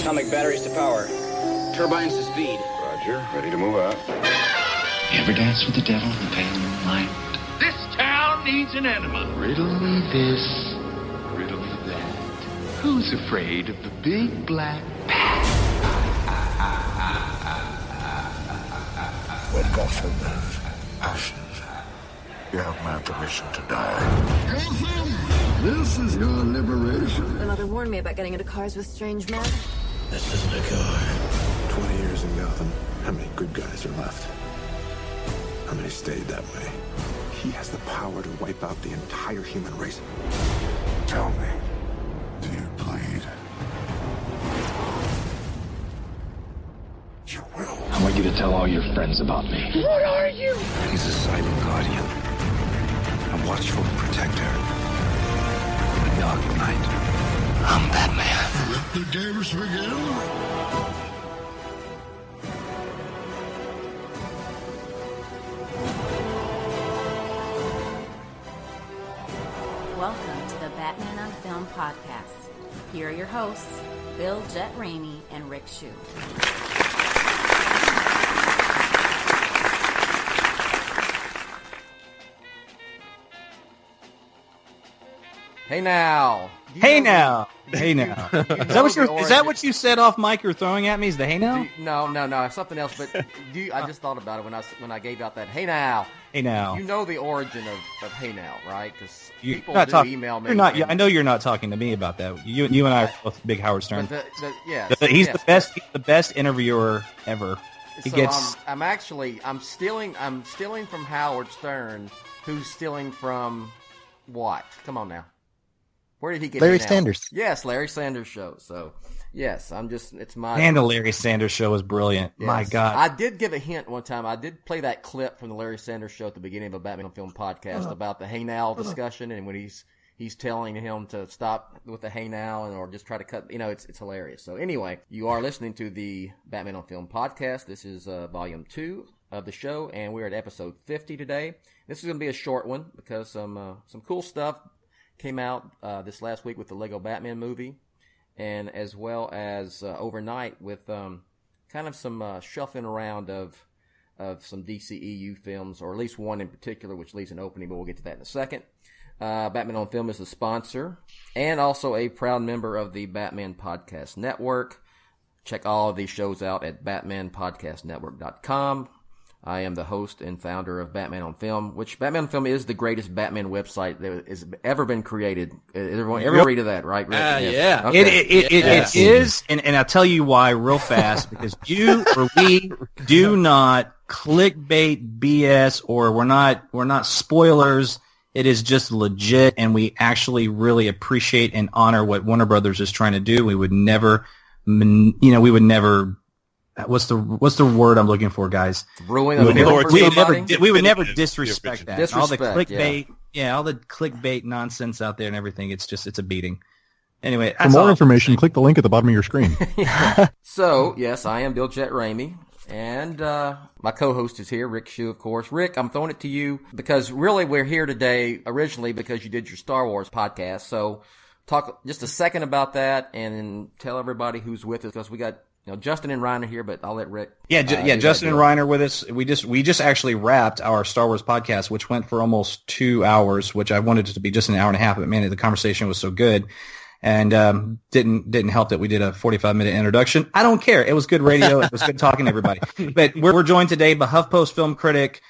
atomic batteries to power. Turbines to speed. Roger. Ready to move out. You ever dance with the devil in the pale moonlight? This town needs an enema. Riddle me this, riddle me that. Who's afraid of the big black bat? Wake up from the ashes. You have my permission to die. Hasan, this is your liberation. My mother warned me about getting into cars with strange men. This isn't a car. 20 years in Gotham. How many good guys are left? How many stayed that way? He has the power to wipe out the entire human race. Tell me, do you bleed? You will. I want you to tell all your friends about me. What are you? He's a silent guardian. A watchful protector. In the dark night. I'm Batman. Let the games begin. Welcome to the Batman on Film podcast. Here are your hosts, Bill Jett Ramey and Rick Shue. Hey now. Hey now. Hey now. Is that what you said off mic you're throwing at me? Is the hey now? No, something else. But I just thought about it when I gave out that hey now. Hey now. You know the origin of hey now, right? Because people email me. I know you're not talking to me about that. You and I are both big Howard Stern. He's the best. He's the best interviewer ever. I'm stealing from Howard Stern, who's stealing from what? Come on now. Where did he get Larry Sanders? Yes, Larry Sanders show. So, yes, it's my... And the Larry Sanders show was brilliant. Yes. My God. I did give a hint one time. I did play that clip from the Larry Sanders show at the beginning of a Batman on Film podcast about the hey now discussion, and when he's telling him to stop with the hey now or just try to cut, it's hilarious. So anyway, you are listening to the Batman on Film podcast. This is volume 2 of the show, and we're at episode 50 today. This is going to be a short one because some cool stuff came out this last week with the Lego Batman movie, and as well as overnight with kind of some shuffling around of some DCEU films, or at least one in particular, which leaves an opening, but we'll get to that in a second. Batman on Film is the sponsor, and also a proud member of the Batman Podcast Network. Check all of these shows out at batmanpodcastnetwork.com. I am the host and founder of Batman on Film, which Batman on Film is the greatest Batman website that has ever been created. Everyone read of that, right? Yeah. Okay. It is, and I'll tell you why real fast, because you or we do not clickbait BS, or we're not spoilers. It is just legit, and we actually really appreciate and honor what Warner Brothers is trying to do. We would never, What's the word I'm looking for, guys? We would never disrespect that. All the clickbait, all the clickbait nonsense out there and everything. It's a beating. Anyway, for more information, click the link at the bottom of your screen. So, yes, I am Bill Jett Ramey, and my co-host is here, Rick Shue, of course. Rick, I'm throwing it to you because really we're here today originally because you did your Star Wars podcast. So, talk just a second about that and tell everybody who's with us, because we got Justin and Ryan are here, but I'll let Rick. Justin and Ryan are with us. We just actually wrapped our Star Wars podcast, which went for almost 2 hours, which I wanted it to be just an hour and a half. But man, the conversation was so good, and didn't help that we did a 45-minute introduction. I don't care. It was good radio. It was good talking to everybody. But we're joined today by HuffPost film critic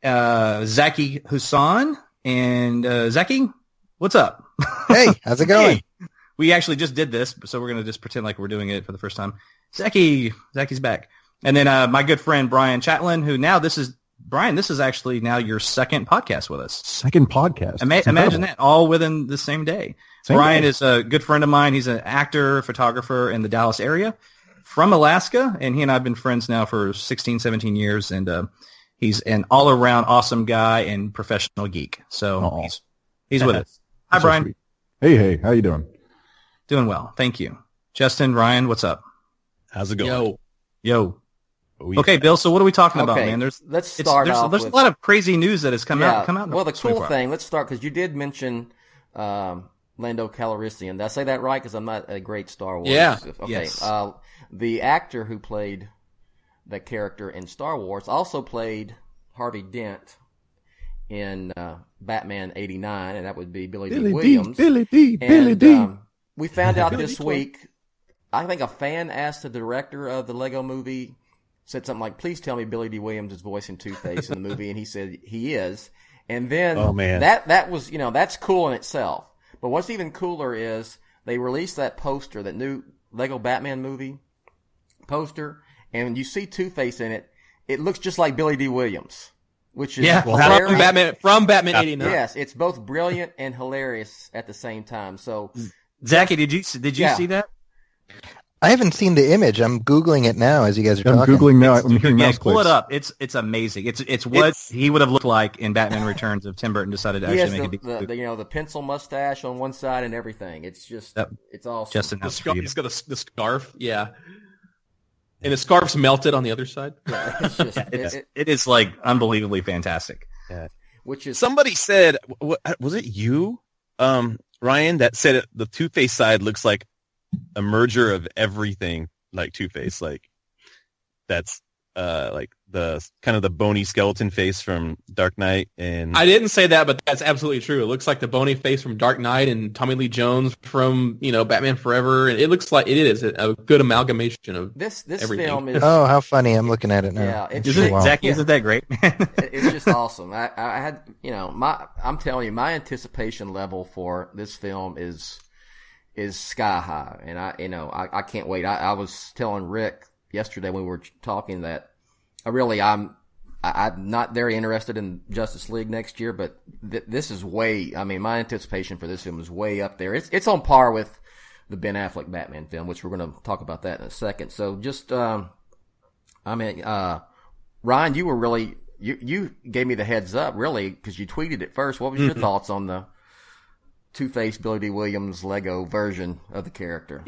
Zaki Hasan. And Zaki, what's up? Hey, how's it going? Hey. We actually just did this, so we're going to just pretend like we're doing it for the first time. Zaki's back. And then my good friend Bryan Chatlien, who now this is actually now your second podcast with us. Second podcast. Imagine that, all within the same day. Bryan is a good friend of mine. He's an actor, photographer in the Dallas area from Alaska, and he and I have been friends now for 16, 17 years, and he's an all-around awesome guy and professional geek. So he's with us. Hi, Bryan. Sweet. Hey, how you doing? Doing well, thank you. Justin, Ryan, what's up? How's it going? Yo. Okay, Bill. So what are we talking about, man? There's a lot of crazy news that has come out. Well, the cool thing. Let's start because you did mention Lando Calrissian. Did I say that right? Because I'm not a great Star Wars. Yeah. Okay. Yes. The actor who played the character in Star Wars also played Harvey Dent in Batman '89, and that would be Billy Dee Williams. Billy Dee. We found out this week, I think a fan asked the director of the Lego movie, said something like, please tell me Billy Dee Williams is voicing Two-Face in the movie, and he said he is. And then that was, that's cool in itself. But what's even cooler is they released that poster, that new Lego Batman movie poster, and you see Two-Face in it. It looks just like Billy Dee Williams, which is from Batman '89. Yes, it's both brilliant and hilarious at the same time. So, Zaki, did you see that? I haven't seen the image. I'm Googling it now as you guys are talking. I'm Googling now. I'm hearing mouse clicks. Pull it up. It's amazing. It's what he would have looked like in Batman Returns if Tim Burton decided to actually make it. The pencil mustache on one side and everything. It's just, it's awesome. Justin, He's got the scarf. Yeah. And the scarf's melted on the other side. Yeah, it's just, it is like unbelievably fantastic. Yeah. Which is somebody said, was it you, Ryan, that said the Two-Face side looks like a merger of everything, like Two-Face, like that's like the kind of the bony skeleton face from Dark Knight. And I didn't say that, but that's absolutely true. It looks like the bony face from Dark Knight and Tommy Lee Jones from Batman Forever, and it looks like it is a good amalgamation of this everything. film is. Oh, how funny! I'm looking at it now. Yeah, it's Zaki, isn't that great? It's just awesome. I had I'm telling you, my anticipation level for this film is sky high, and I can't wait. I was telling Rick yesterday when we were talking that I'm not very interested in Justice League next year, but this is way. I mean, my anticipation for this film is way up there. It's on par with the Ben Affleck Batman film, which we're going to talk about that in a second. So just, Ryan, you were really you gave me the heads up really because you tweeted it first. What was your thoughts on the Two-Face Billy Dee Williams Lego version of the character?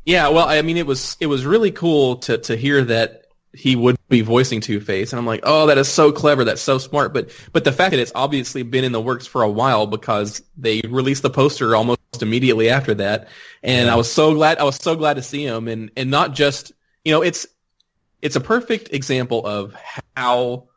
Yeah, well, I mean, it was really cool to hear that he would be voicing Two-Face, and I'm like, oh, that is so clever, that's so smart. But the fact that it's obviously been in the works for a while because they released the poster almost immediately after that, and I was so glad to see him, and not just it's a perfect example of how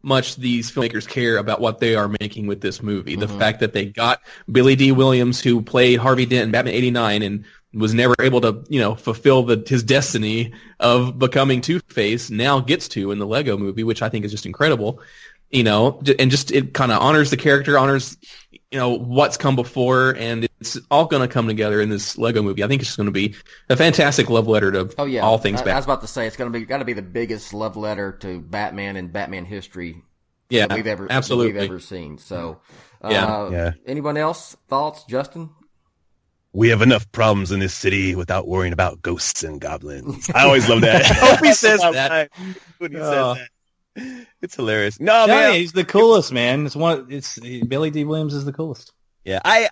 much these filmmakers care about what they are making with this movie. The fact that they got Billy Dee Williams, who played Harvey Dent in Batman '89 and was never able to, fulfill his destiny of becoming Two-Face, now gets to in the Lego movie, which I think is just incredible. And just it kind of honors the character, honors, what's come before, and it's all going to come together in this Lego movie. I think it's just going to be a fantastic love letter to all things Batman. I was about to say it's got to be the biggest love letter to Batman and Batman history that we've ever seen. So, anyone else thoughts, Justin? We have enough problems in this city without worrying about ghosts and goblins. I always love that. I hope he says that when he says that. It's hilarious. No, man, he's the coolest, man. Billy Dee Williams is the coolest. Yeah,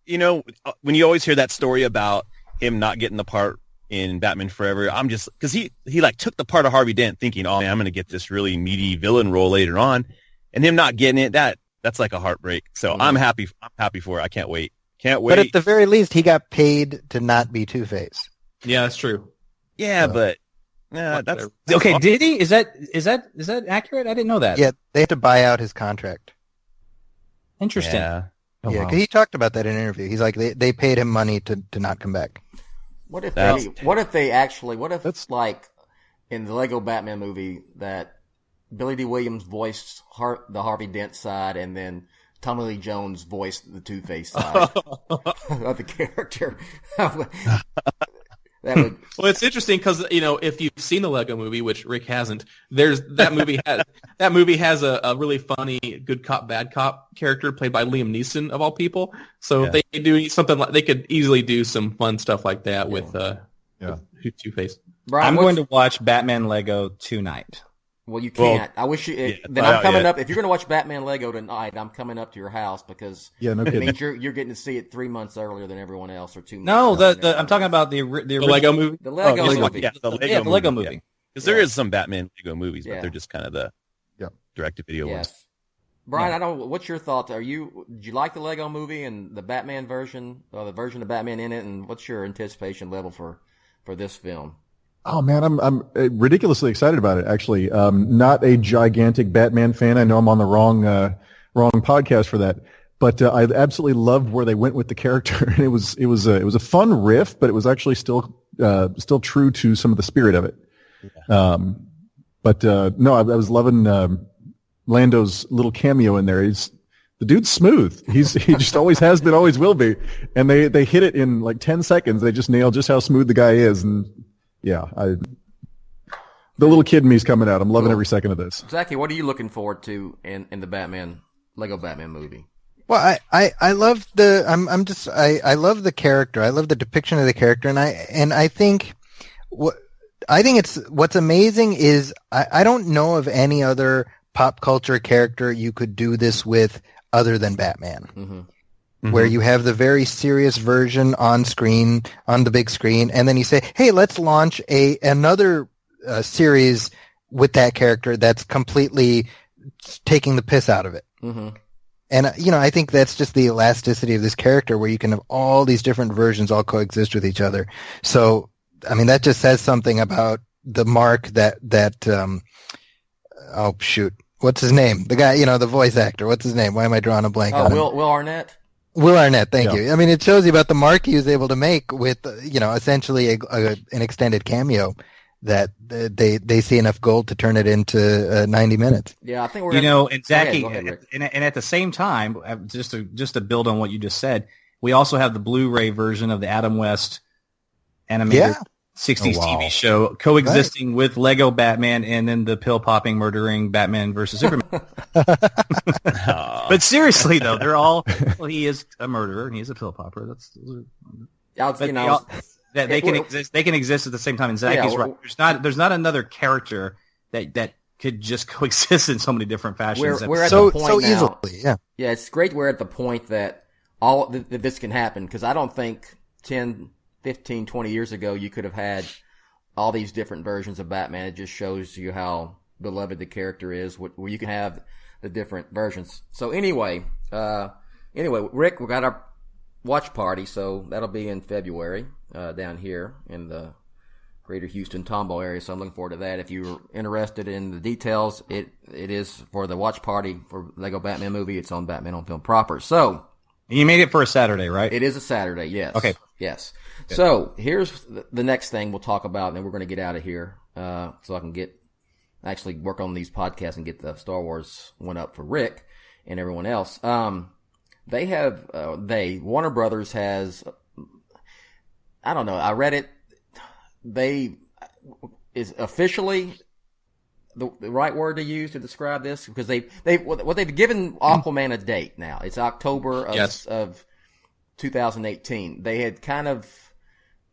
when you always hear that story about him not getting the part in Batman Forever, I'm just because he like took the part of Harvey Dent, thinking, oh man, I'm going to get this really meaty villain role later on, and him not getting it, that's like a heartbreak. So I'm happy for it. I can't wait. But at the very least, he got paid to not be Two-Face. Yeah, that's true. Yeah, but that's okay. Did he? Is that accurate? I didn't know that. Yeah, they had to buy out his contract. Interesting. Yeah, because he talked about that in an interview. He's like, they paid him money to not come back. What if it's like in the Lego Batman movie that Billy Dee Williams voiced the Harvey Dent side, and then Tommy Lee Jones voiced the Two-Face side of the character. Well, it's interesting because if you've seen the Lego movie, which Rick hasn't, that movie has a really funny good cop bad cop character played by Liam Neeson of all people. So if they do something like, they could easily do some fun stuff like that with Two-Face. Brian, I'm going to watch Batman Lego tonight. Well, you can't. I wish you. Then I'm coming up. If you're going to watch Batman Lego tonight, I'm coming up to your house because it means you're getting to see it 3 months earlier than everyone else, or 2 months. No, I'm talking about the Lego movie. The Lego movie. Yeah, the Lego movie. Because there is some Batman Lego movies, but they're just kind of the direct-to-video ones. Bryan, Yeah. I don't. What's your thoughts? Did you like the Lego Movie and the Batman version, or the version of Batman in it? And what's your anticipation level for this film? Oh man, I'm ridiculously excited about it. Actually, not a gigantic Batman fan. I know I'm on the wrong podcast for that, but I absolutely loved where they went with the character. It was a fun riff, but it was actually still true to some of the spirit of it. Yeah. No, I was loving Lando's little cameo in there. The dude's smooth. He just always has been, always will be. And they hit it in like 10 seconds. They just nailed just how smooth the guy is. And yeah, the little kid in me's coming out. I'm loving every second of this. Zaki, what are you looking forward to in the Lego Batman movie? Well, I love I love the character. I love the depiction of the character, and I think what's amazing is I don't know of any other pop culture character you could do this with other than Batman. Mm-hmm. Where you have the very serious version on screen, on the big screen, and then you say, hey, let's launch another series with that character that's completely taking the piss out of it. Mm-hmm. And, I think that's just the elasticity of this character where you can have all these different versions all coexist with each other. So, I mean, that just says something about the mark that oh, shoot. What's his name? The guy, the voice actor. What's his name? Why am I drawing a blank on him? Will Arnett? Will Arnett, thank you. I mean, it shows you about the mark he was able to make with, essentially an extended cameo that they see enough gold to turn it into 90 minutes. Yeah, I think we're and Zaki, go ahead, and at the same time, just to build on what you just said, we also have the Blu-ray version of the Adam West animated 60s TV show coexisting with Lego Batman and then the pill-popping, murdering Batman versus Superman. But seriously, though, they're all, well, he is a murderer and he's a pill-popper. They can exist at the same time. And Zaki's right. There's not another character that could just coexist in so many different fashions. We're at the point so now, easily, yeah. Yeah, it's great we're at the point that that this can happen, because I don't think 10, 15, 20 years ago you could have had all these different versions of Batman. It just shows you how beloved the character is, where you can have the different versions. So anyway, Rick, we got our watch party, so that'll be in February down here in the greater Houston Tomball area, so I'm looking forward to that. If you're interested in the details, it is for the watch party for Lego Batman movie. It's on Batman on Film proper. So you made it for a Saturday, right? It is a Saturday, yes. Okay. Yes. Good. So here's the next thing we'll talk about, and then we're going to get out of here so I can actually work on these podcasts and get the Star Wars one up for Rick and everyone else. Warner Brothers has, I don't know, I read it, is officially the right word to use to describe this, because they've given Aquaman a date now. It's October of 2018. They had kind of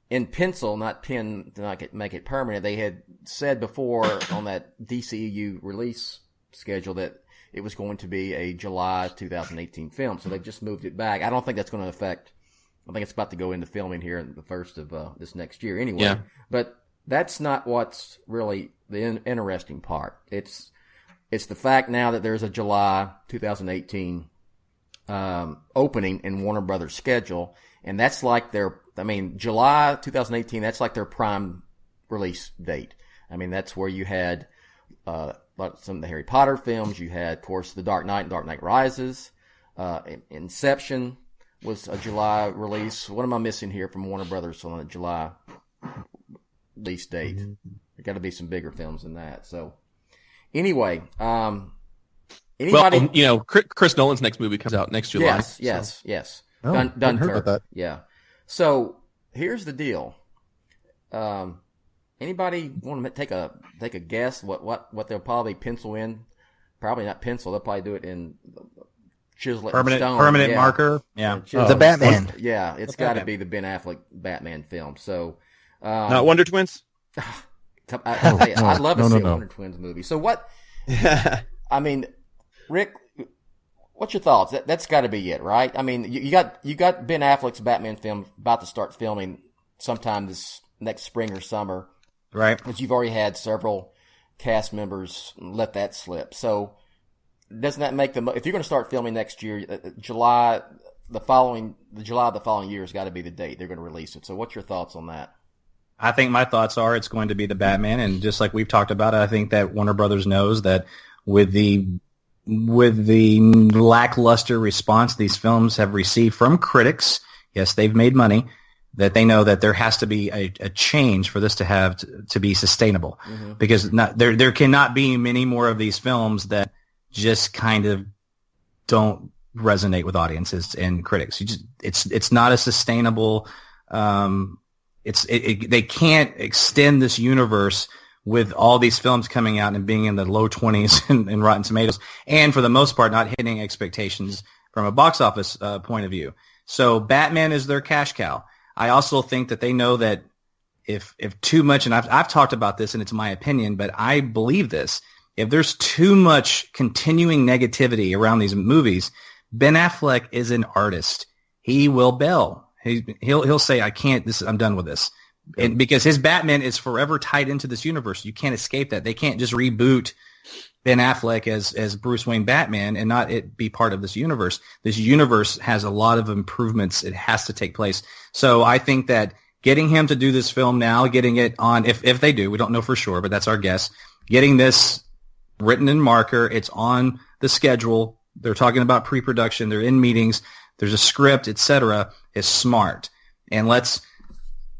in pencil, not pen to not make it permanent. They had said before on that DCEU release schedule that it was going to be a July 2018 film. So they've just moved it back. I don't think that's going to affect. I think it's about to go into filming here in the first of this next year anyway. Yeah. But that's not what's really the interesting part. It's the fact now that there's a July 2018 opening in Warner Brothers' schedule, and that's like July 2018, that's like their prime release date. I mean, that's where you had some of the Harry Potter films. You had, of course, The Dark Knight and Dark Knight Rises. Inception was a July release. What am I missing here from Warner Brothers on a July release date? There got to be some bigger films than that. So, anyway, anybody? Well, Chris Nolan's next movie comes out next July. Yes. Oh, Dunkirk. Heard about that. Yeah. So here's the deal. Anybody want to take a guess what they'll probably pencil in? Probably not pencil. They'll probably do it in chisel it in stone. Permanent marker. Yeah. The Batman. Yeah, it's got to be the Ben Affleck Batman film. So not Wonder Twins. I'd love to see a Wonder Twins movie. So what? I mean, Rick, what's your thoughts? That's got to be it, right? I mean, you got Ben Affleck's Batman film about to start filming sometime this next spring or summer, right? Because you've already had several cast members let that slip. So doesn't that make if you're going to start filming next year, July of the following year has got to be the date they're going to release it. So what's your thoughts on that? I think my thoughts are it's going to be the Batman, and just like we've talked about it, I think that Warner Brothers knows that with the lackluster response these films have received from critics, yes, they've made money, that they know that there has to be a change for this to be sustainable. Mm-hmm. Because there cannot be many more of these films that just kind of don't resonate with audiences and critics. It's not a sustainable. They can't extend this universe with all these films coming out and being in the low 20s in Rotten Tomatoes, and for the most part not hitting expectations from a box office point of view. So Batman is their cash cow. I also think that they know that if too much, and I've talked about this, and it's my opinion, but I believe this, if there's too much continuing negativity around these movies, Ben Affleck is an artist. He will bail. He'll say, I can't, I'm done with this. And because his Batman is forever tied into this universe. You can't escape that. They can't just reboot Ben Affleck as Bruce Wayne Batman and not it be part of this universe. This universe has a lot of improvements. It has to take place. So I think that getting him to do this film now, getting it on, if they do, we don't know for sure, but that's our guess, getting this written in marker, it's on the schedule. They're talking about pre-production. They're in meetings. There's a script, etc. is smart. And let's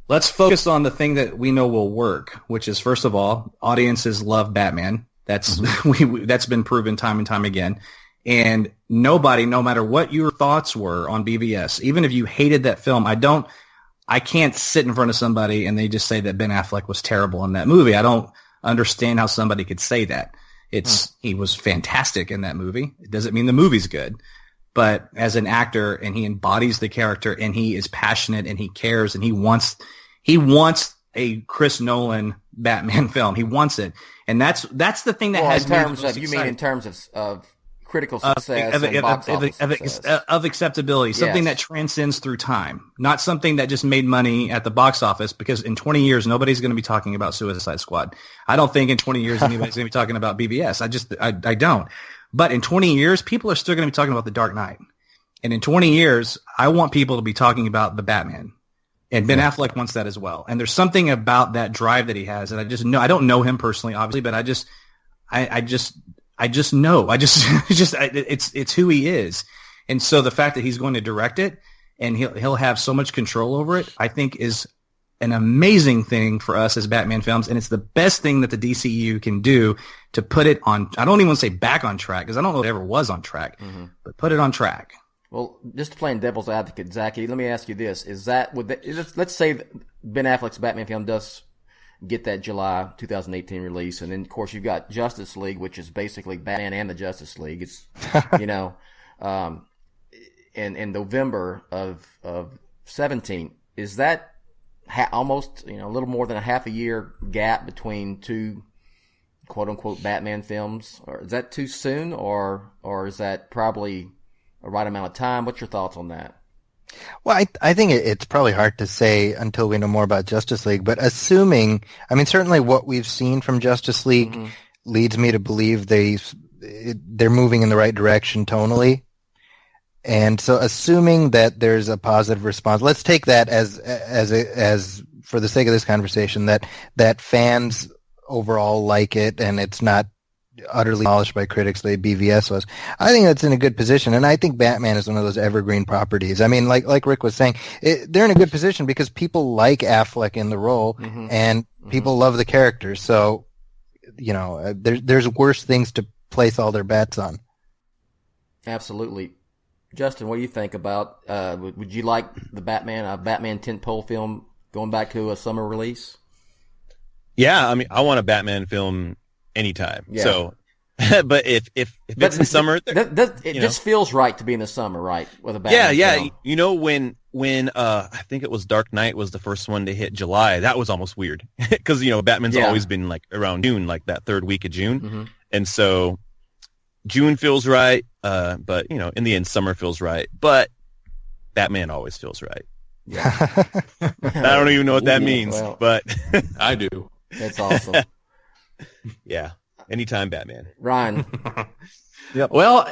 focus on the thing that we know will work, which is, first of all, audiences love Batman. That's that's been proven time and time again. And nobody, no matter what your thoughts were on BVS, even if you hated that film, I can't sit in front of somebody and they just say that Ben Affleck was terrible in that movie. I don't understand how somebody could say that. He was fantastic in that movie. It doesn't mean the movie's good. But as an actor, and he embodies the character, and he is passionate, and he cares, and he wants a Chris Nolan Batman film. He wants it, and that's the thing that has. In terms of critical success and box office success. Of acceptability, something that transcends through time, not something that just made money at the box office. Because in 20 years, nobody's going to be talking about Suicide Squad. I don't think in 20 years anybody's going to be talking about BVS. I don't. But in 20 years, people are still going to be talking about The Dark Knight. And in 20 years, I want people to be talking about the Batman. And Ben Affleck wants that as well. And there's something about that drive that he has. And I just know, I don't know him personally, obviously, but I just know. It's who he is. And so the fact that he's going to direct it and he'll have so much control over it, I think is an amazing thing for us as Batman films, and it's the best thing that the DCU can do to put it on. I don't even want to say back on track, because I don't know if it ever was on track, but put it on track. Well, just playing devil's advocate, Zaki, let me ask you this: let's say that Ben Affleck's Batman film does get that July 2018 release, and then of course you've got Justice League, which is basically Batman and the Justice League. It's in November of 2017. Is that almost a little more than a half a year gap between two quote unquote Batman films? Or is that too soon, or is that probably a right amount of time? What's your thoughts on that? Well, I think it's probably hard to say until we know more about Justice League, but certainly what we've seen from Justice League leads me to believe they're moving in the right direction tonally. And so assuming that there's a positive response, let's take that as for the sake of this conversation, that fans overall like it and it's not utterly demolished by critics the way BVS was. I think that's in a good position, and I think Batman is one of those evergreen properties. I mean, like Rick was saying, they're in a good position because people like Affleck in the role, and people love the character. So, there's worse things to place all their bets on. Absolutely. Justin, what do you think about, would you like the Batman tentpole film going back to a summer release? Yeah, I mean, I want a Batman film anytime. Yeah. So, but if it's in summer, it just feels right to be in the summer, right? With a Batman film. When I think it was Dark Knight was the first one to hit July, that was almost weird because Batman's always been like around June, like that third week of June, and so June feels right. But in the end, summer feels right. But Batman always feels right. Yeah. I don't even know what that means, but I do. That's awesome. Yeah. Anytime Batman. Ryan. Yep. Well,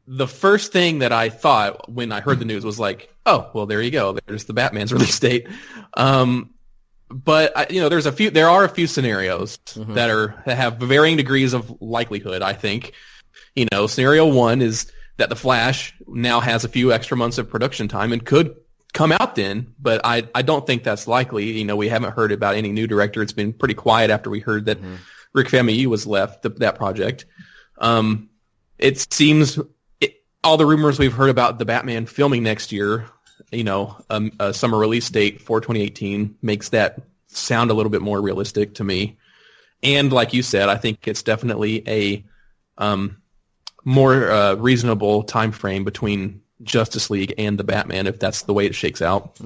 the first thing that I thought when I heard the news was like, oh, well, there you go. There's the Batman's release date. But there are a few scenarios that have varying degrees of likelihood. I think, scenario one is that the Flash now has a few extra months of production time and could come out then, but I don't think that's likely. We haven't heard about any new director. It's been pretty quiet after we heard that Rick Famuyiwa was left that project. It seems all the rumors we've heard about the Batman filming next year, a summer release date for 2018 makes that sound a little bit more realistic to me. And like you said, I think it's definitely a more reasonable time frame between Justice League and the Batman, if that's the way it shakes out.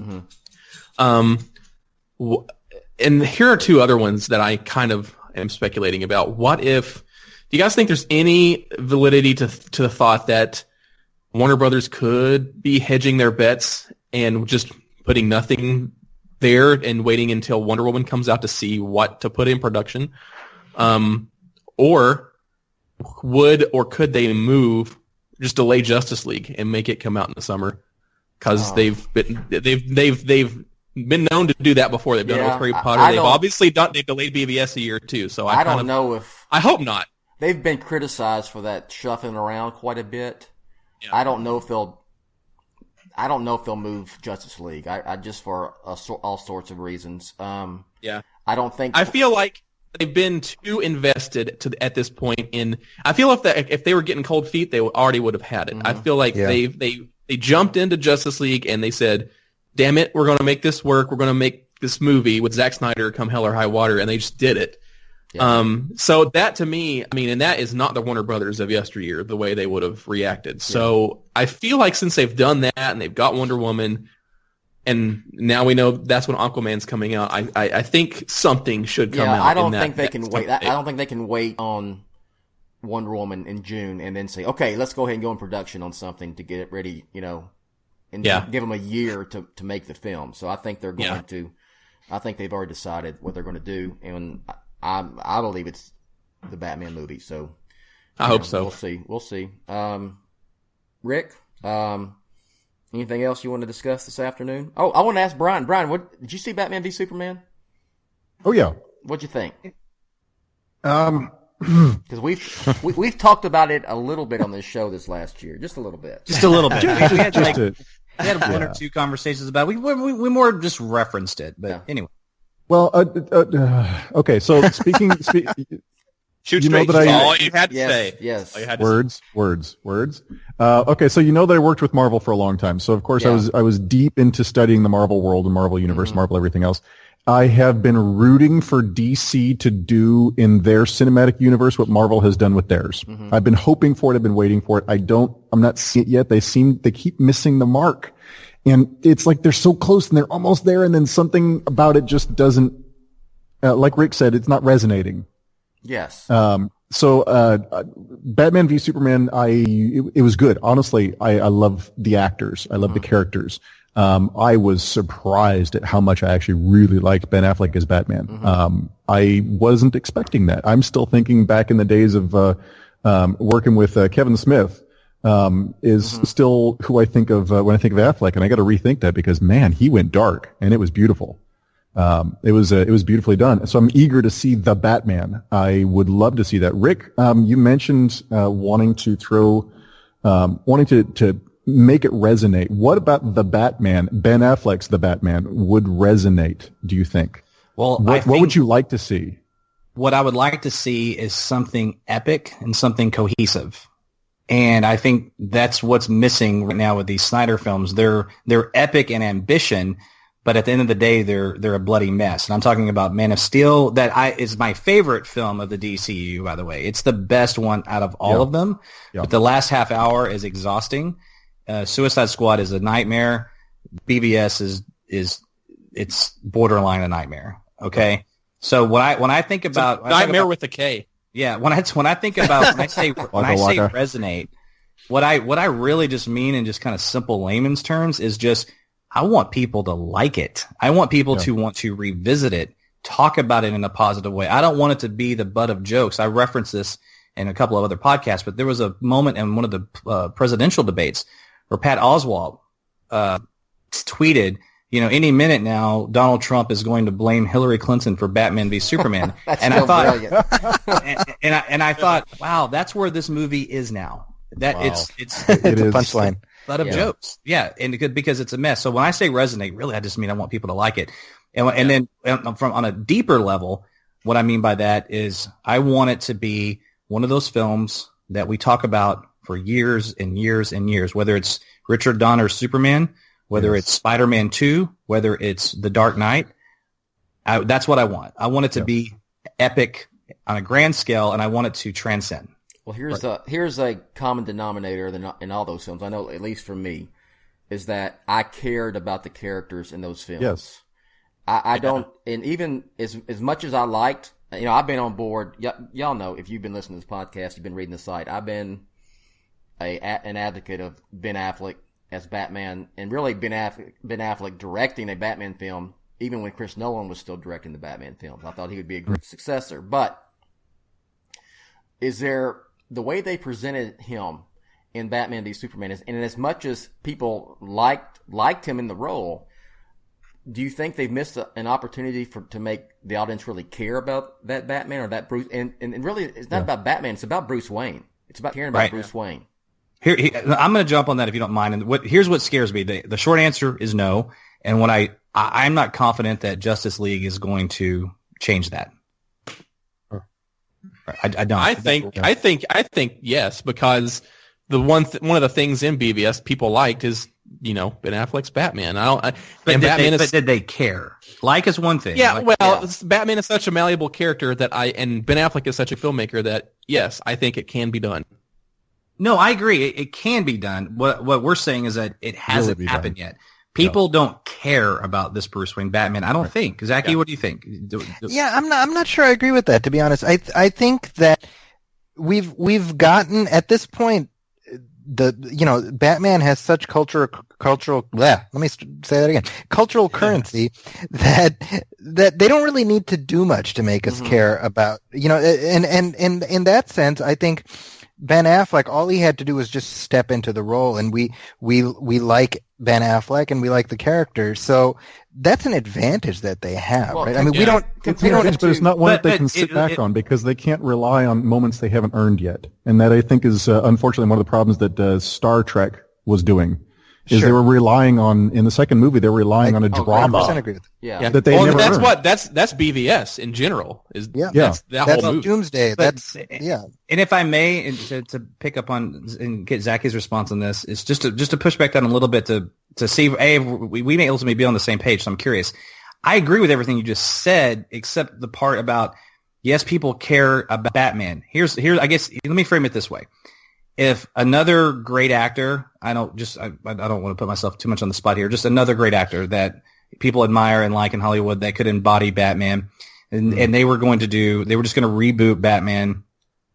And here are two other ones that I kind of am speculating about. What if, do you guys think there's any validity to the thought that Warner Brothers could be hedging their bets and just putting nothing there and waiting until Wonder Woman comes out to see what to put in production? Or could they just delay Justice League and make it come out in the summer? Because they've been known to do that before. They've done it with Harry Potter. They've delayed BVS a year too. So I hope not. They've been criticized for that shuffling around quite a bit. Yeah. I don't know if they'll move Justice League. I just for all sorts of reasons. I don't think. I feel like they've been too invested at this point in. I feel if they were getting cold feet, they already would have had it. I feel like they jumped into Justice League and they said, "Damn it, we're going to make this work. We're going to make this movie with Zack Snyder come hell or high water," and they just did it. Yeah. So that to me, and that is not the Warner Brothers of yesteryear, the way they would have reacted. So I feel like since they've done that and they've got Wonder Woman, and now we know that's when Aquaman's coming out, I think something should come out. I don't think they can wait. I don't think they can wait on Wonder Woman in June and then say, okay, let's go ahead and go in production on something to get it ready, and give them a year to make the film. So I think they're going to. I think they've already decided what they're going to do, and I believe it's the Batman movie. So I hope so. We'll see. Rick, anything else you want to discuss this afternoon? Oh, I want to ask Bryan. Bryan, did you see Batman v Superman? Oh yeah. What'd you think? Because we've talked about it a little bit on this show this last year, just a little bit. Just a little bit. we had one or two conversations about it. We more just referenced it, but anyway. Well, okay. So speaking, shoot straight. That's all you had to say. Yes. Words. Okay. So that I worked with Marvel for a long time. So of course I was deep into studying the Marvel world and Marvel universe, Marvel everything else. I have been rooting for DC to do in their cinematic universe what Marvel has done with theirs. I've been hoping for it. I've been waiting for it. I'm not seeing it yet. They keep missing the mark. And it's like they're so close and they're almost there, and then something about it just doesn't, like Rick said, it's not resonating. Yes. So Batman v Superman, it was good. Honestly, I love the actors. I love the characters. I was surprised at how much I actually really liked Ben Affleck as Batman. I wasn't expecting that. I'm still thinking back in the days of working with Kevin Smith. Is still who I think of when I think of Affleck, and I got to rethink that because man, he went dark and it was beautiful. It was beautifully done. So I'm eager to see the Batman. I would love to see that. Rick, you mentioned wanting to make it resonate. What about the Batman? Ben Affleck's The Batman would resonate. Do you think? Well, what would you like to see? What I would like to see is something epic and something cohesive. And I think that's what's missing right now with these Snyder films. They're epic in ambition, but at the end of the day, they're a bloody mess. And I'm talking about Man of Steel. That is my favorite film of the DCU, by the way. It's the best one out of all of them. But the last half hour is exhausting. Suicide Squad is a nightmare. BVS it's borderline a nightmare. Okay, so when I think about nightmare with a K. Yeah, when I think about when I say resonate, what I really just mean in just kind of simple layman's terms is just I want people to like it. I want people to want to revisit it, talk about it in a positive way. I don't want it to be the butt of jokes. I referenced this and a couple of other podcasts, but there was a moment in one of the presidential debates where Pat Oswalt tweeted, any minute now, Donald Trump is going to blame Hillary Clinton for Batman v Superman. And I thought, and I thought, wow, that's where this movie is now. That Wow. it's a punchline. A lot of jokes. Yeah, and because it's a mess. So when I say resonate, really, I just mean I want people to like it. And then from on a deeper level, what I mean by that is I want it to be one of those films that we talk about for years and years and years, whether it's Richard Donner's Superman, whether it's Spider-Man 2, whether it's The Dark Knight. That's what I want. I want it to be epic on a grand scale, and I want it to transcend. Well, here's a common denominator in all those films. I know, at least for me, is that I cared about the characters in those films. Yes. I don't, and even as much as I liked, I've been on board. Y'all know, if you've been listening to this podcast, you've been reading the site. I've been an advocate of Ben Affleck as Batman, and really Ben Affleck directing a Batman film, even when Chris Nolan was still directing the Batman films. I thought he would be a great successor. But is there the way they presented him in Batman v Superman, and as much as people liked him in the role, do you think they've missed an opportunity to make the audience really care about that Batman or that Bruce? And really, it's not about Batman; it's about Bruce Wayne. It's about caring about Bruce Wayne. Here, I'm going to jump on that if you don't mind. And here's what scares me. The short answer is no. And I'm not confident that Justice League is going to change that. I don't. I think yes, because one of the things in BVS people liked is Ben Affleck's Batman. But did they care? Like is one thing. Yeah, Batman is such a malleable character and Ben Affleck is such a filmmaker that yes, I think it can be done. No, I agree. It can be done. What we're saying is that it hasn't happened yet. People don't care about this Bruce Wayne Batman. I don't think. Zaki, what do you think? Yeah, I'm not sure I agree with that, to be honest. I think that we've gotten at this point Batman has such cultural let me say that again. Cultural currency that they don't really need to do much to make us care about, and in that sense, I think Ben Affleck, all he had to do was just step into the role, and we like Ben Affleck and we like the character, so that's an advantage that they have, right? I mean, we don't. But it's not one that they can sit back on because they can't rely on moments they haven't earned yet, and that I think is unfortunately one of the problems that Star Trek was doing. They were relying on, in the second movie, they were relying on a drama. 100% agree with that. That they never earned. That's BVS in general. That's whole movie. Doomsday. And if I may, and to pick up on and get Zaki's response on this, is just to push back down a little bit to see. We may ultimately be on the same page. So I'm curious. I agree with everything you just said, except the part about yes, people care about Batman. Here's I guess let me frame it this way. If another great actor, I don't want to put myself too much on the spot here, just another great actor that people admire and like in Hollywood that could embody Batman, and they were just going to reboot Batman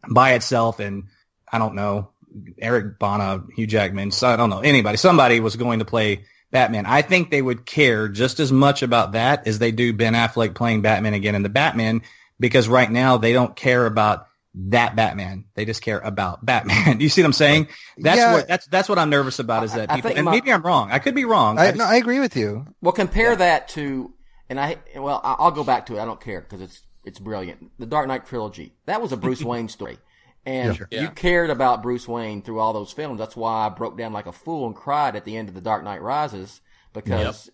by itself, and I don't know, Eric Bana, Hugh Jackman, so I don't know, somebody was going to play Batman. I think they would care just as much about that as they do Ben Affleck playing Batman again in the Batman, because right now they don't care about that Batman. They just care about Batman. Do you see what I'm saying? That's what I'm nervous about is that people, and maybe I'm wrong. I could be wrong. I agree with you. Well, compare that to, I'll go back to it. I don't care because it's brilliant. The Dark Knight trilogy. That was a Bruce Wayne story. And you cared about Bruce Wayne through all those films. That's why I broke down like a fool and cried at the end of The Dark Knight Rises, because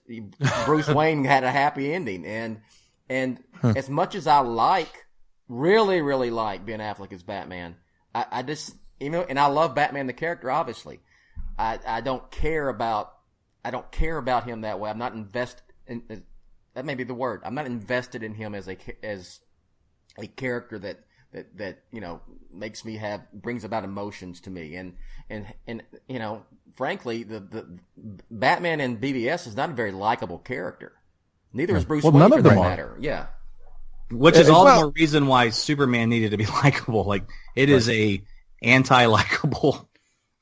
Bruce Wayne had a happy ending. And as much as I really, really like Ben Affleck as Batman, I just, and I love Batman the character, obviously. I don't care about him that way. I'm not invested in, that may be the word. I'm not invested in him as a character that makes me brings about emotions to me. And frankly, the Batman in BVS is not a very likable character. Neither is Bruce Wayne, none for of them that are. matter. Yeah. Which is all the more reason why Superman needed to be likable. Like, it is a anti-likable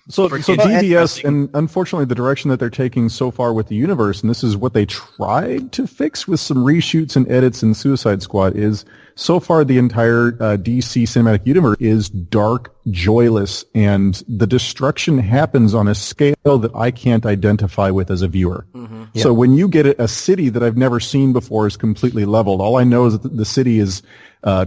So For so kids. DBS, and unfortunately the direction that they're taking so far with the universe, and this is what they tried to fix with some reshoots and edits in Suicide Squad, is so far the entire DC cinematic universe is dark, joyless, and the destruction happens on a scale that I can't identify with as a viewer. Mm-hmm. So when you get a city that I've never seen before is completely leveled, all I know is that the city is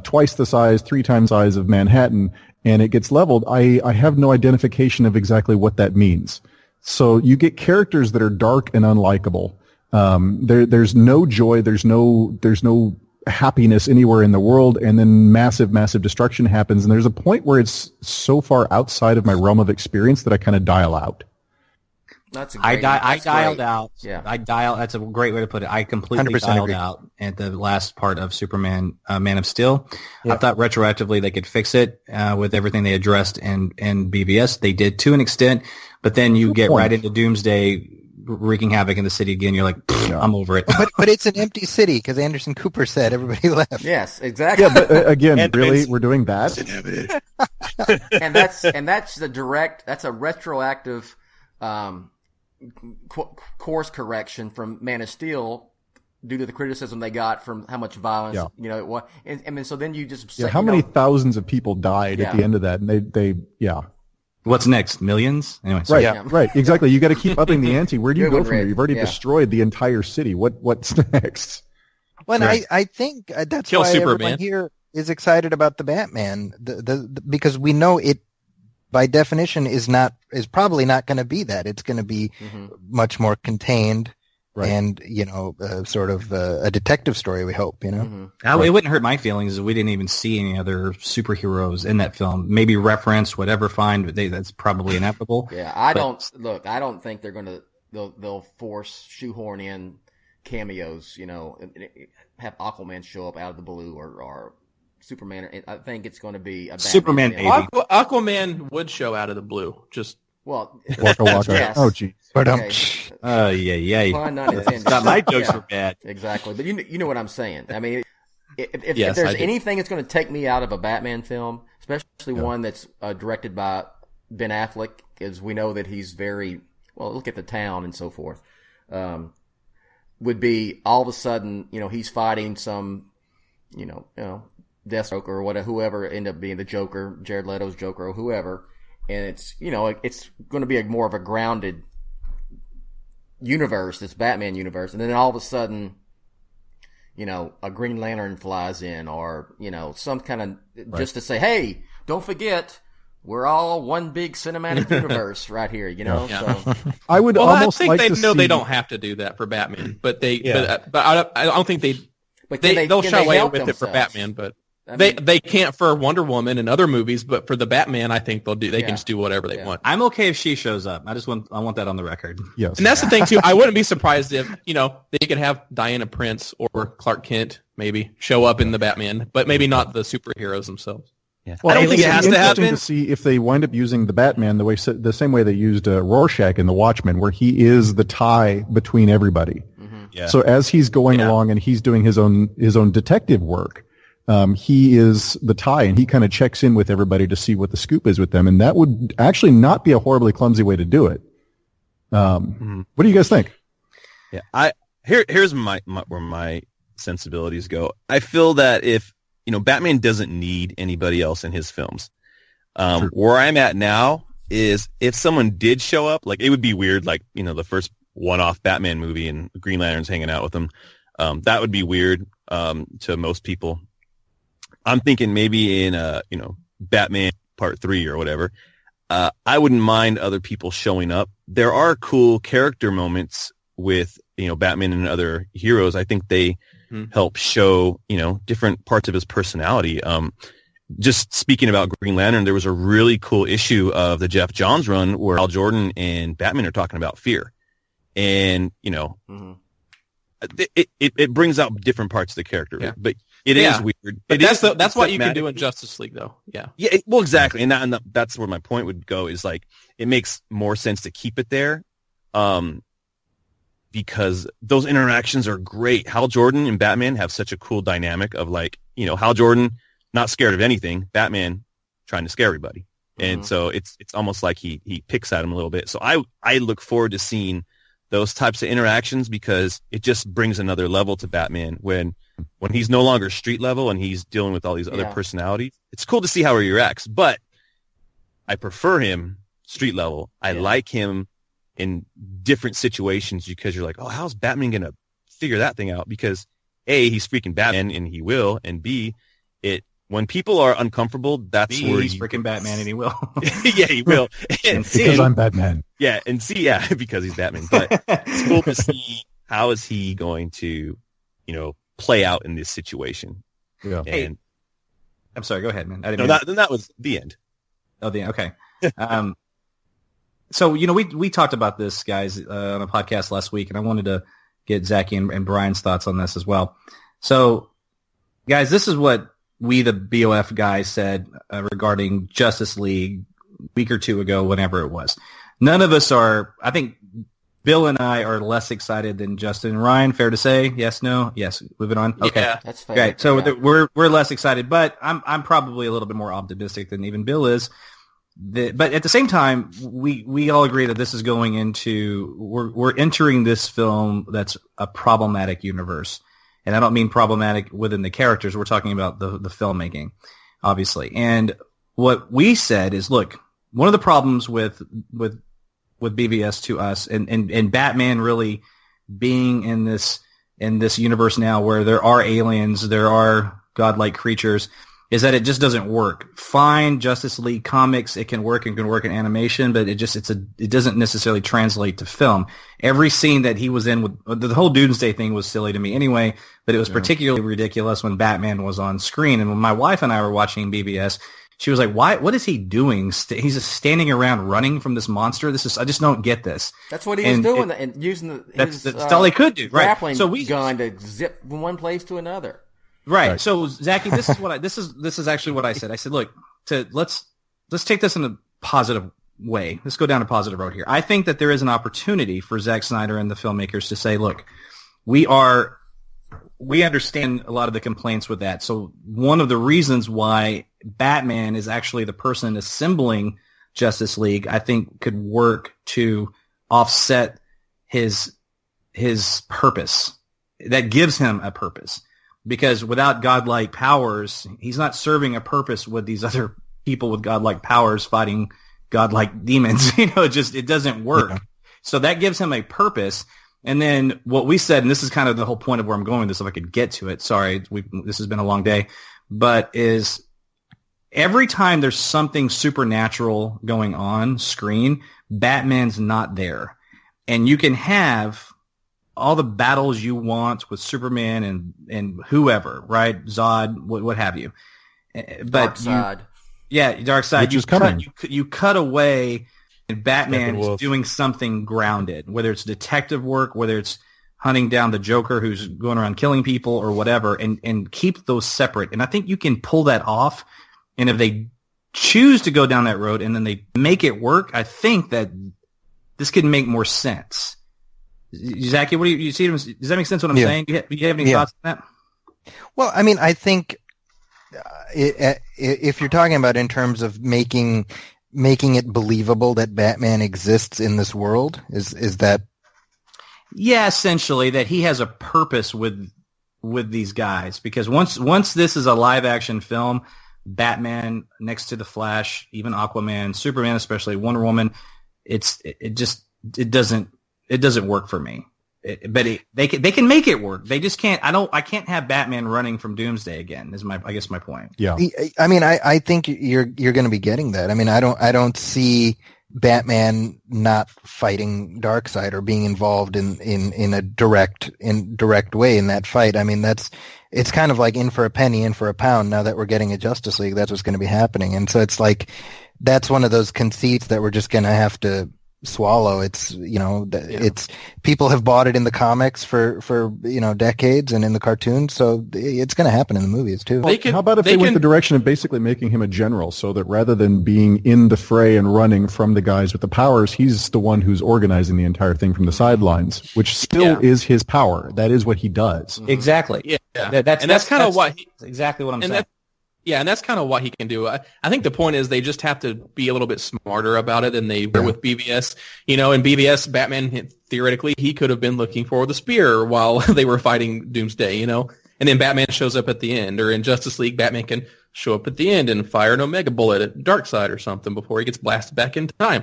twice the size, 3 times the size of Manhattan, and it gets leveled, I have no identification of exactly what that means. So you get characters that are dark and unlikable. There's no joy, there's no happiness anywhere in the world, and then massive destruction happens, and there's a point where it's so far outside of my realm of experience that I kind of dial out. That's a I great, dialed out. Yeah. That's a great way to put it. I completely 100% dialed agree. out at the last part of Superman, Man of Steel. Yeah. I thought retroactively they could fix it with everything they addressed in BVS. They did to an extent, but then you get right into Doomsday wreaking havoc in the city again. You're like, I'm over it. But it's an empty city because Anderson Cooper said everybody left. Yes, exactly. Yeah, but again, really, we're doing that? and that's a retroactive course correction from Man of Steel due to the criticism they got from how much violence, it was. And then so then you just how many thousands of people died at the end of that? And they What's next? Millions? Anyway, right, right, exactly. You got to keep upping the ante. Where do you go from there? You've already destroyed the entire city. What's next? Well, and I think that's Kill why Superman. everyone here is excited about the Batman, because we know it by definition is probably not going to be that. It's going to be much more contained. Right. And, sort of a detective story, we hope, It wouldn't hurt my feelings if we didn't even see any other superheroes in that film. Maybe reference, whatever, fine, but that's probably inevitable. Yeah, I don't think they're going to, they'll force shoehorn in cameos, have Aquaman show up out of the blue or Superman. I think it's going to be a Batman Superman, film. Aquaman would show out of the blue, just... Well, Waka Waka. Yes. Oh, gee. Okay. Yeah. Pun not intended. My jokes were bad. Exactly, but you know what I'm saying. I mean, if Yes, there's I do. anything that's going to take me out of a Batman film, especially one that's directed by Ben Affleck, because we know that he's very look at The Town and so forth, would be all of a sudden, he's fighting some, Deathstroke or whatever, whoever ended up being the Joker, Jared Leto's Joker or whoever. And it's, it's going to be more of a grounded universe, this Batman universe. And then all of a sudden, a Green Lantern flies in or, some kind of, just to say, hey, don't forget, we're all one big cinematic universe right here, So I would almost I think like they to know see... they don't have to do that for Batman, but but I don't think they'll shy away with it for Batman, but they can't for Wonder Woman and other movies, but for the Batman, I think they'll do. They can just do whatever they want. I'm okay if she shows up. I want that on the record. Yes, and that's the thing too. I wouldn't be surprised if they could have Diana Prince or Clark Kent maybe show up in the Batman, but maybe not the superheroes themselves. Yeah. Well, I don't think it has to happen. To see if they wind up using the Batman the same way they used Rorschach in The Watchmen, where he is the tie between everybody. Mm-hmm. Yeah. So as he's going along and he's doing his own detective work, he is the tie, and he kind of checks in with everybody to see what the scoop is with them, and that would actually not be a horribly clumsy way to do it. What do you guys think? Yeah, here's where my sensibilities go. I feel that if Batman doesn't need anybody else in his films. Where I'm at now is if someone did show up, like it would be weird, like the first one-off Batman movie and Green Lantern's hanging out with him. That would be weird to most people. I'm thinking maybe in Batman Part 3 or whatever. I wouldn't mind other people showing up. There are cool character moments with Batman and other heroes. I think they help show different parts of his personality. Just speaking about Green Lantern, there was a really cool issue of the Jeff Johns run where Hal Jordan and Batman are talking about fear, and it brings out different parts of the character. Yeah. But it is weird. But that's what you can do in Justice League, though. Yeah. Yeah. Well, exactly, and that's where my point would go. Is like it makes more sense to keep it there, because those interactions are great. Hal Jordan and Batman have such a cool dynamic of Hal Jordan not scared of anything, Batman trying to scare everybody. And so it's almost like he picks at him a little bit. So I look forward to seeing those types of interactions because it just brings another level to Batman when he's no longer street level and he's dealing with all these other personalities. It's cool to see how he reacts, but I prefer him street level. I like him in different situations because you're like, oh, how's Batman going to figure that thing out? Because A, he's freaking Batman and he will, and B, when people are uncomfortable, that's where he's freaking Batman and he will. Yeah, he will. Because I'm Batman. Yeah, and see, because he's Batman. But it's cool to see how is he going to, play out in this situation. Yeah. And I'm sorry. Go ahead, man. That was the end. Oh, the end. Okay. So we talked about this, guys, on a podcast last week, and I wanted to get Zaki and Bryan's thoughts on this as well. So, guys, this is what we, the BOF guys, said regarding Justice League a week or two ago, whenever it was. None of us are, I think Bill and I are less excited than Justin and Ryan. Fair to say? Yes, no? Yes. Moving on? Okay. Yeah, that's fair. Right. So we're less excited, but I'm probably a little bit more optimistic than even Bill is. But at the same time, we all agree that this is going into, we're entering this film that's a problematic universe. And I don't mean problematic within the characters. We're talking about the filmmaking, obviously. And what we said is, look, one of the problems with BVS to us and Batman really being in this universe now where there are aliens, there are godlike creatures, is that it just doesn't work. Fine, Justice League comics, it can work and can work in animation, but it doesn't necessarily translate to film. Every scene that he was in with the whole Doomsday thing was silly to me anyway, but it was particularly ridiculous when Batman was on screen. And when my wife and I were watching BVS, she was like, "Why? What is he doing? He's just standing around running from this monster. I just don't get this." That's what he was doing, and using that's all he could do, right? Grappling gun to zip from one place to another. Right. So, Zaki, this is actually what I said. I said, look, let's take this in a positive way. Let's go down a positive road here. I think that there is an opportunity for Zack Snyder and the filmmakers to say, look, we understand a lot of the complaints with that. So one of the reasons why Batman is actually the person assembling Justice League, I think, could work to offset his purpose. That gives him a purpose. Because without godlike powers, he's not serving a purpose with these other people with godlike powers fighting godlike demons. It doesn't work. Yeah. So that gives him a purpose. And then what we said, and this is kind of the whole point of where I'm going with this, if I could get to it. Sorry, this has been a long day. But is every time there's something supernatural going on screen, Batman's not there. And you can have all the battles you want with Superman and whoever, right? Zod, what have you. But Darkseid. Darkseid. Which is coming. You cut away, and Batman is doing something grounded, whether it's detective work, whether it's hunting down the Joker who's going around killing people or whatever, and keep those separate. And I think you can pull that off. And if they choose to go down that road and then they make it work, I think that this could make more sense. Zaki, what do you see? Does that make sense what I'm saying? Do you have any thoughts on that? Well, I mean, I think if you're talking about in terms of making it believable that Batman exists in this world, is that? Yeah, essentially that he has a purpose with these guys. Because once this is a live action film, Batman next to the Flash, even Aquaman, Superman, especially Wonder Woman, it doesn't work for me. But they can make it work. They just can't. I can't have Batman running from Doomsday again. Is my point. Yeah. I mean, I think you're going to be getting that. I mean, I don't see Batman not fighting Darkseid or being involved in a direct way in that fight. I mean, it's kind of like in for a penny, in for a pound. Now that we're getting a Justice League, that's what's going to be happening. And so it's like that's one of those conceits that we're just going to have to swallow. It's it's people have bought it in the comics for decades and in the cartoons, so it's going to happen in the movies too. How about if they went the direction of basically making him a general, so that rather than being in the fray and running from the guys with the powers, he's the one who's organizing the entire thing from the sidelines, which still is his power. That is what he does. Exactly. Yeah. That's kind of what exactly what I'm saying. Yeah, and that's kind of what he can do. I think the point is they just have to be a little bit smarter about it than they were with BVS. In BVS, Batman, theoretically, he could have been looking for the spear while they were fighting Doomsday, and then Batman shows up at the end. Or in Justice League, Batman can show up at the end and fire an Omega bullet at Darkseid or something before he gets blasted back in time.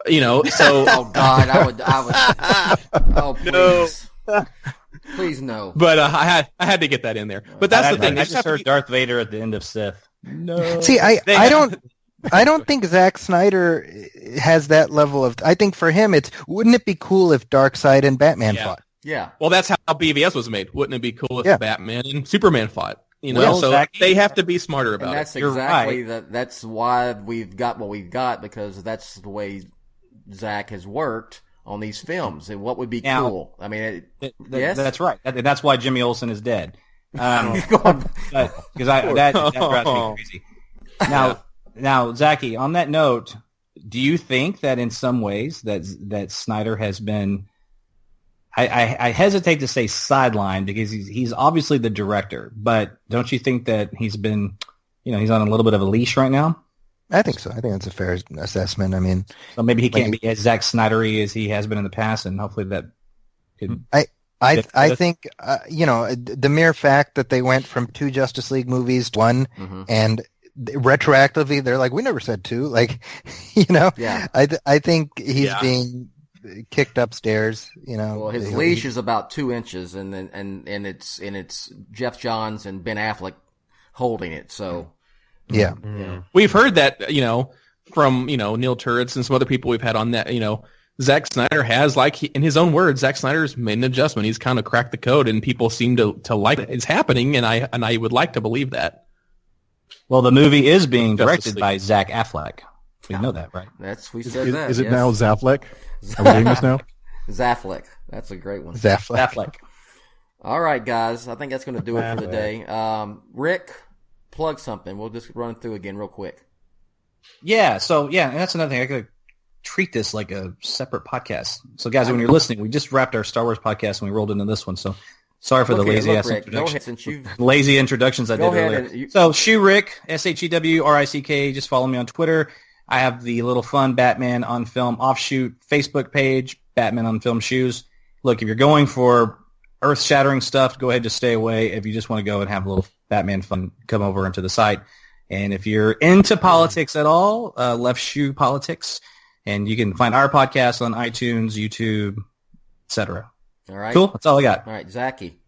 So... Oh, God, I would... Oh, please. No. Please no. But I had to get that in there. But that's the thing. I just heard Darth Vader at the end of Sith. No. See, I don't think Zack Snyder has that level of. I think for him, wouldn't it be cool if Darkseid and Batman fought? Yeah. Well, that's how BVS was made. Wouldn't it be cool if Batman and Superman fought? So Zaki, they have to be smarter about that's it. Exactly that's why we've got what we've got, because that's the way Zack has worked on these films. And what would be cool? I mean, yes, that's right. That's why Jimmy Olsen is dead. Because that drives me crazy. Now, Zaki, on that note, do you think that in some ways that Snyder has been? I hesitate to say sidelined because he's obviously the director, but don't you think that he's been, he's on a little bit of a leash right now? I think so. I think that's a fair assessment. I mean, so maybe he can't be as Zack Snydery as he has been in the past, and hopefully that could. I think the mere fact that they went from 2 Justice League movies to 1, and retroactively they're like, we never said 2. Yeah. I think he's being kicked upstairs. Well, his leash is about 2 inches, and it's Jeff Johns and Ben Affleck holding it. So. Yeah. We've heard that, from, Neil Turitz and some other people we've had on that, Zack Snyder has, in his own words, Zack Snyder's made an adjustment. He's kind of cracked the code, and people seem to like it. It's happening, and I would like to believe that. Well, the movie is being directed by Zach Affleck. We know that, right? We said that. Is it now Zafleck? Are we doing this now? Zafleck. That's a great one. Zafleck. All right, guys. I think that's going to do it for today. Rick, plug something. We'll just run it through again real quick. Yeah. So, and that's another thing. I could treat this like a separate podcast. So, guys, when you're listening, we just wrapped our Star Wars podcast and we rolled into this one. So, sorry for the lazy-ass introductions. Lazy introductions I did earlier. So, Shoe Rick, SHEWRICK. Just follow me on Twitter. I have the Little Fun Batman on Film offshoot Facebook page, Batman on Film Shoes. Look, if you're going for earth-shattering stuff, go ahead, just stay away. If you just want to go and have a little Batman fun, come over into the site. And if you're into politics at all, Left Shoe Politics, and you can find our podcast on iTunes, YouTube, etc. All right. Cool. That's all I got. All right, Zaki.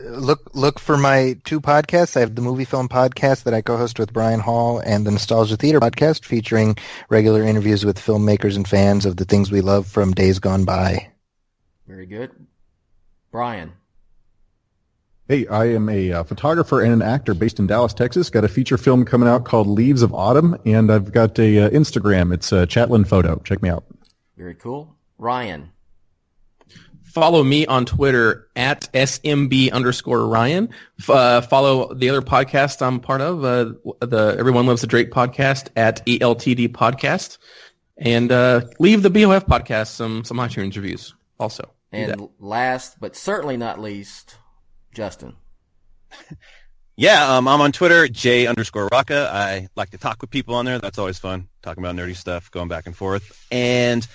Look for my 2 podcasts. I have the Movie Film Podcast that I co-host with Bryan Hall, and the Nostalgia Theater Podcast featuring regular interviews with filmmakers and fans of the things we love from days gone by. Very good. Bryan. Hey, I am a photographer and an actor based in Dallas, Texas. Got a feature film coming out called Leaves of Autumn, and I've got a Instagram. It's Chatlien Photo. Check me out. Very cool. Ryan. Follow me on Twitter at SMB_Ryan. Follow the other podcast I'm part of, the Everyone Loves the Drake podcast at ELTD Podcast. And leave the BOF podcast some iTunes reviews also. And last, but certainly not least, Justin. Yeah, I'm on Twitter, J_Rocka. I like to talk with people on there. That's always fun, talking about nerdy stuff, going back and forth. And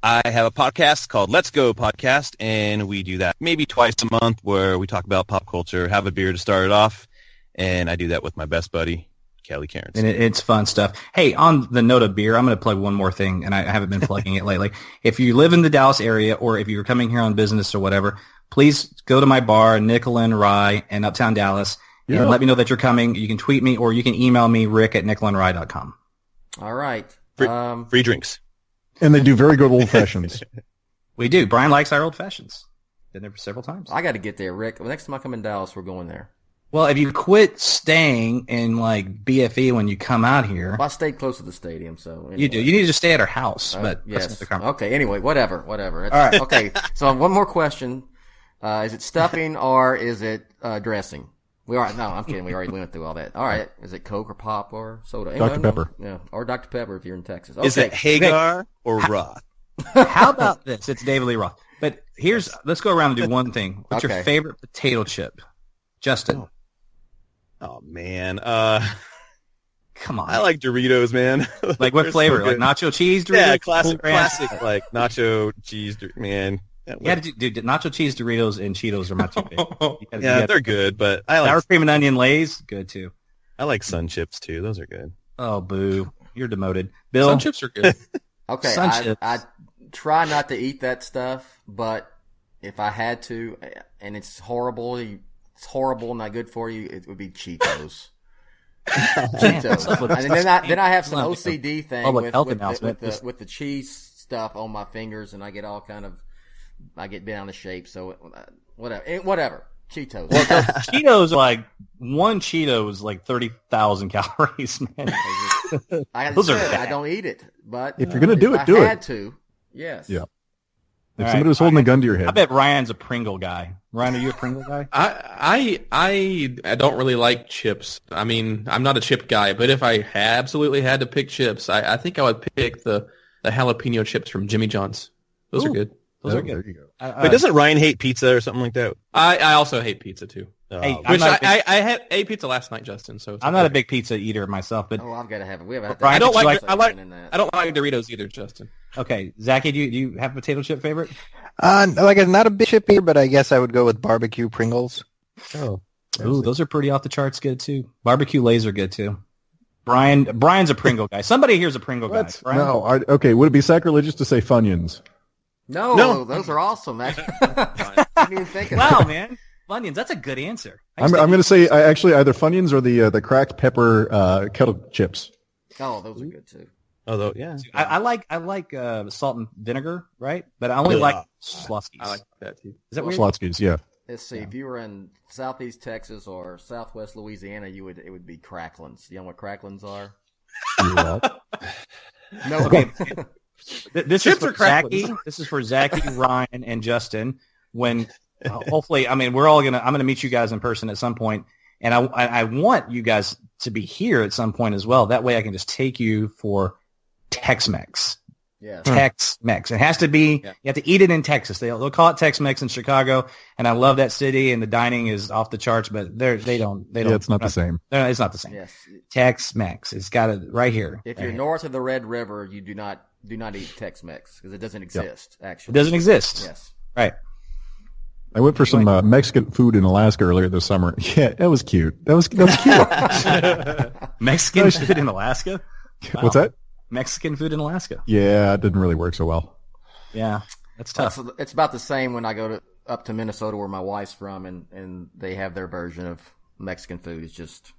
I have a podcast called Let's Go Podcast, and we do that maybe twice a month where we talk about pop culture, have a beer to start it off, and I do that with my best buddy, Kelly Cairns. And it's fun stuff. Hey, on the note of beer, I'm going to plug one more thing, and I haven't been plugging it lately. If you live in the Dallas area, or if you're coming here on business or whatever, please go to my bar, Nickel and Rye in Uptown Dallas, and let me know that you're coming. You can tweet me, or you can email me, rick@nickelandrye.com. All right. Free drinks. And they do very good old fashions. We do. Brian likes our old fashions. Been there several times. I got to get there, Rick. Next time I come in Dallas, we're going there. Well, if you quit staying in BFE when you come out here, well, I stayed close to the stadium, so anyway. You do. You need to stay at our house, but yes. That's okay. Anyway, whatever. All right. Okay. So one more question: is it stuffing or is it dressing? No, I'm kidding. We already went through all that. All right. Is it Coke or pop or soda? Dr. Pepper. Yeah, or Dr. Pepper if you're in Texas. Okay. Is it Hagar or Roth? How about this? It's David Lee Roth. But let's go around and do one thing. What's your favorite potato chip? Justin. Oh man, Come on. I like Doritos, man. Like what flavor? Like nacho cheese Doritos? Yeah, classic, like nacho cheese, man. Yeah, dude, nacho cheese Doritos and Cheetos are my two favorite. They're good, but I like sour cream and onion Lay's, good too. I like Sun Chips too; those are good. Oh, boo! You're demoted. Bill, Sun Chips are good. Okay, I try not to eat that stuff, but if I had to, and it's horrible, not good for you, it would be Cheetos. Cheetos. And then I have some OCD thing with the cheese stuff on my fingers, and I get bent out of shape. So whatever. Cheetos. Well, Cheetos are like one Cheeto is like 30,000 calories, man. Those are bad. I don't eat it, but if you're gonna do it, do it. I had to. Yes. Yeah. If somebody was holding a gun to your head. I bet Ryan's a Pringle guy. Ryan, are you a Pringle guy? I don't really like chips. I mean, I'm not a chip guy, but if I absolutely had to pick chips, I think I would pick the jalapeno chips from Jimmy John's. Those are good. Those are good. There you go. But doesn't Ryan hate pizza or something like that? I also hate pizza too. Hey, I had pizza last night, Justin. So I'm not a big pizza eater myself, but I've got to have it. We have. I don't like Doritos either, Justin. Okay, Zaki, do you have a potato chip favorite? Like I'm not a big chip eater, but I guess I would go with barbecue Pringles. Oh, ooh, those are pretty off the charts good too. Barbecue Lay's are good too. Brian's a Pringle guy. Somebody here's a Pringle guy. Brian? No, okay. Would it be sacrilegious to say Funyuns? No, those are awesome. I didn't even think of that. Wow, man. Funyuns, that's a good answer. I'm going to say actually either Funyuns or the cracked pepper kettle chips. Oh, those are good too. Although, yeah. I like salt and vinegar, right? But I only like Sluskies. I like that too. Is that weird? Sluskies, yeah. Let's see. If you were in Southeast Texas or Southwest Louisiana, it would be Cracklins. You know what Cracklins are? No. Okay. This is for Zaki. This is for Zaki, Ryan, and Justin. When hopefully, I'm gonna meet you guys in person at some point, and I want you guys to be here at some point as well. That way, I can just take you for Tex-Mex. Yeah. Tex-Mex. It has to be. You have to eat it in Texas. They'll call it Tex-Mex in Chicago, and I love that city, and the dining is off the charts. But they don't. Yeah, it's not the same. It's not the same. Yes. Tex-Mex. It's got it right here. If you're north of the Red River, you do not eat Tex-Mex because it doesn't exist. Actually, it doesn't exist. Yes. Right. I went for some Mexican food in Alaska earlier this summer. Yeah, that was cute. That was cute. Mexican food in Alaska? Wow. What's that? Mexican food in Alaska. Yeah, it didn't really work so well. Yeah, that's tough. It's about the same when I go up to Minnesota where my wife's from, and they have their version of Mexican food. It's just...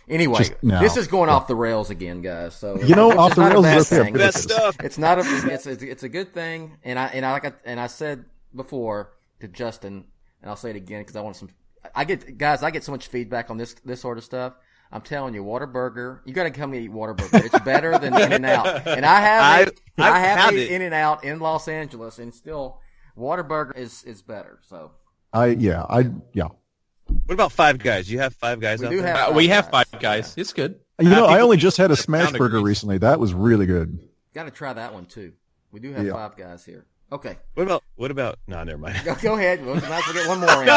Anyway, this is going off the rails again, guys. So off the rails is okay. Best stuff. It's not it's a good thing, and I said before to Justin, and I'll say it again because I want some. I get so much feedback on this sort of stuff. I'm telling you, Whataburger, you got to come and eat Whataburger. It's better than In-N-Out, and I have ate In-N-Out in Los Angeles, and still Whataburger is better. So yeah. What about Five Guys? You have Five Guys out there? We have Five Guys. It's good. I only just had a smash burger recently. That was really good. Got to try that one too. We do have Five Guys here. Okay. What about? No, never mind. Go ahead. We'll not forget one more in.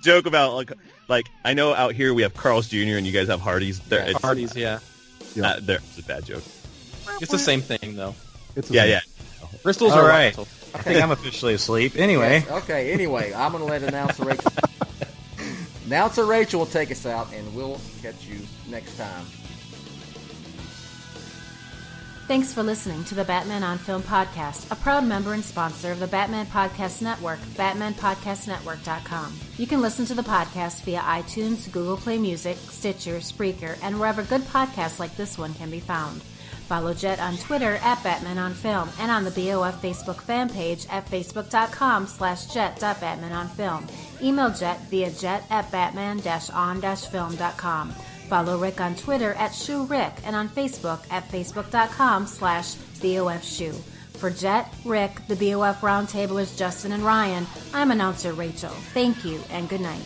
Joke about like I know out here we have Carl's Jr. and you guys have Hardee's. Hardee's, yeah. It's a bad joke. It's the same thing though. Yeah. Bristol's all are right. I think I'm officially asleep. Anyway. Yes. Okay. Anyway, I'm gonna let announcer Rachel. Announcer Rachel will take us out, and we'll catch you next time. Thanks for listening to the Batman on Film podcast, a proud member and sponsor of the Batman Podcast Network, BatmanPodcastNetwork.com. You can listen to the podcast via iTunes, Google Play Music, Stitcher, Spreaker, and wherever good podcasts like this one can be found. Follow Jett on Twitter at Batman on Film and on the BOF Facebook fan page at facebook.com/Jett.BatmanOnFilm. Email Jett via Jett@Batman-on-Film.com. Follow Rick on Twitter at ShoeRick and on Facebook at Facebook.com/BOFShoe. For Jett, Rick, the BOF Roundtablers, Justin, and Ryan, I'm announcer Rachel. Thank you and good night.